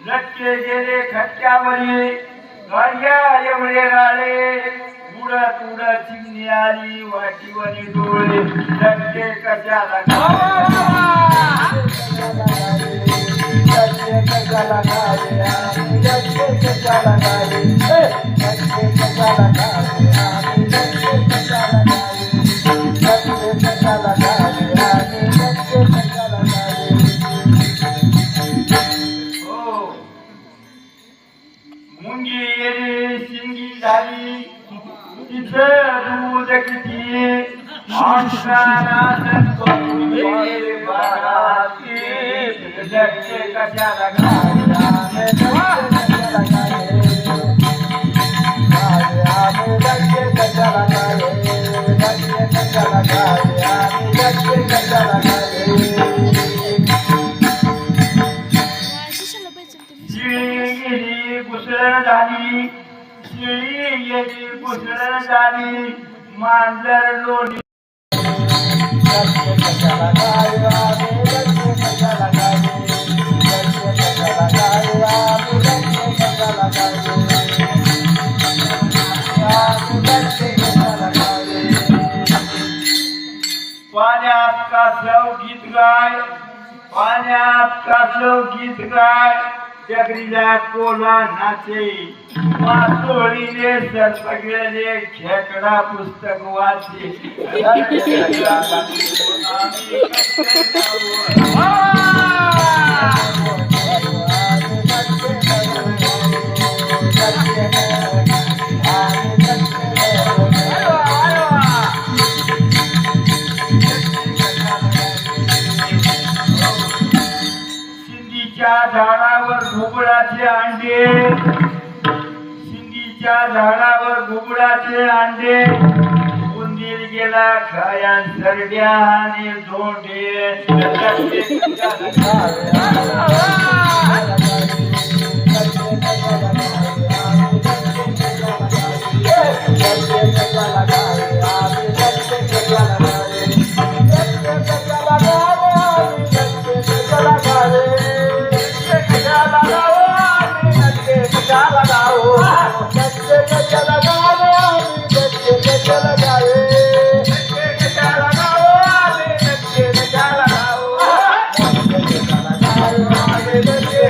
लटके गेले खटक्यावरी गाड्या एवढे गाळे उडत उडत चिमणी आली वाटीवरी डोळे लटके कशाला मुंगी गेली शिंगी झाली तिथं दूध किती कशाला घुसळण झाली शिळी गेली घुसळण झाली मांजर लोणी पाण्यात कासव गीत गाय पाण्यात कासव गीत गाय जगरीला कोला नाचे मासोळीने सरपगलेले खेकडा पुस्तक वाचे झाडावर घुबडाचे अंडे शिंदीच्या झाडावर घुबडाचे अंडे उंदीर गेला खाया सरड्या आणि धोंडे Thank you.